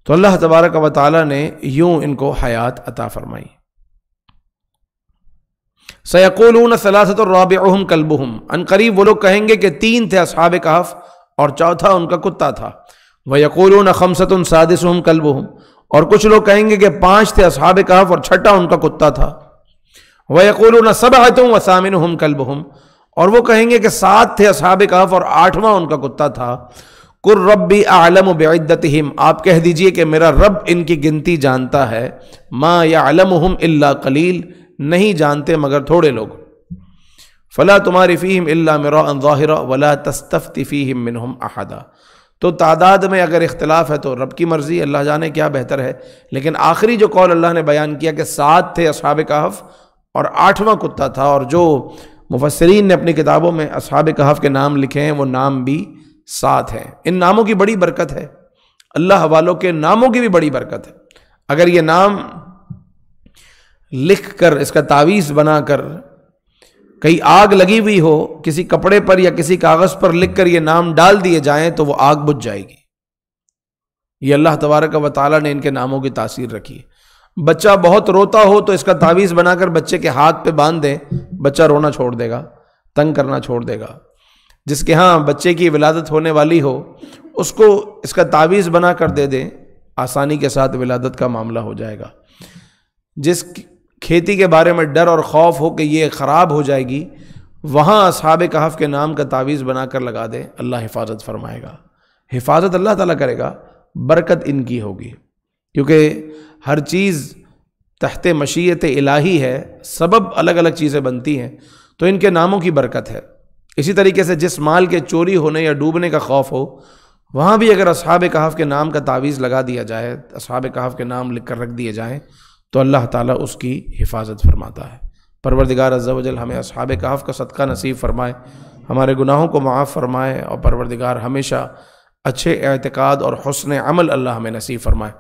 تو اللہ تبارک و تعالیٰ نے یوں ان کو حیات عطا فرمائی۔ سَيَقُولُونَ ثَلَاثَةٌ رَابِعُهُمْ كَلْبُهُمْ، ان قریب وہ لوگ کہیں گے کہ 3 تھے اصحاب کہف اور چوتھا ان کا کتا تھا۔ وَيَقُولُونَ خَمْسَةٌ سَادِسُهُمْ كَلْبُهُمْ، اور کچھ لوگ کہیں گے کہ 5 تھے اصحاب کہف اور چھٹا ان کا کتا تھا۔ وَيَقُولُونَ سَبْعَةٌ وَثَامِنُهُمْ كَلْبُهُمْ، اور وہ کہیں گے کہ 7 تھے اصحاب کہف اور 8واں ان کا کتا تھا۔ قُلْ رَبِّي أَعْلَمُ بِعِدَّتِهِمْ، آپ کہہ دیجئے کہ میرا رب ان کی گنتی جانتا ہے۔ مَا يَعْلَمُهُمْ إِلَّا قَلِيلٌ، نہیں جانتے مگر تھوڑے لوگ۔ فَلَا تُمَارِ فِيهِمْ إِلَّا مِرَاءً ظَاهِرًا وَلَا تَسْتَفْتِ فِيهِمْ مِنْهُمْ أَحَدًا، تو تعداد میں اگر اختلاف ہے تو رب کی مرضی، اللہ جانے کیا بہتر ہے، لیکن آخری جو قول اللہ نے بیان کیا کہ 7 تھے اصحاب کہف اور 8واں کتا تھا، اور جو مفسرین نے اپنی کتابوں میں اصحاب کہف کے نام لکھے ہیں وہ نام بھی 7 ہیں۔ ان ناموں کی بڑی برکت ہے، اللہ والوں کے ناموں کی بھی بڑی برکت ہے۔ اگر یہ نام لکھ کر، اس کا تعویذ بنا کر، کئی آگ لگی ہوئی ہو کسی کپڑے پر یا کسی کاغذ پر لکھ کر یہ نام ڈال دیے جائیں تو وہ آگ بجھ جائے گی۔ یہ اللہ تبارک و تعالیٰ نے ان کے ناموں کی تاثیر رکھی ہے۔ بچہ بہت روتا ہو تو اس کا تعویذ بنا کر بچے کے ہاتھ پہ باندھ دیں، بچہ رونا چھوڑ دے گا، تنگ کرنا چھوڑ دے گا۔ جس کے ہاں بچے کی ولادت ہونے والی ہو اس کو اس کا تعویذ بنا کر دے دیں، آسانی کے ساتھ ولادت کا معاملہ ہو جائے گا۔ جس کھیتی کے بارے میں ڈر اور خوف ہو کہ یہ خراب ہو جائے گی، وہاں اصحاب کہف کے نام کا تعویذ بنا کر لگا دے، اللہ حفاظت فرمائے گا۔ حفاظت اللہ تعالیٰ کرے گا، برکت ان کی ہوگی، کیونکہ ہر چیز تحت مشیت الہی ہے، سبب الگ الگ چیزیں بنتی ہیں، تو ان کے ناموں کی برکت ہے۔ اسی طریقے سے جس مال کے چوری ہونے یا ڈوبنے کا خوف ہو، وہاں بھی اگر اصحاب کہف کے نام کا تعویذ لگا دیا جائے، اصحاب کہف کے نام لکھ کر رکھ دیے جائیں، تو اللہ تعالیٰ اس کی حفاظت فرماتا ہے۔ پروردگار عز و جل ہمیں اصحاب کہف کا صدقہ نصیب فرمائے، ہمارے گناہوں کو معاف فرمائے، اور پروردگار ہمیشہ اچھے اعتقاد اور حسن عمل اللہ ہمیں نصیب فرمائے۔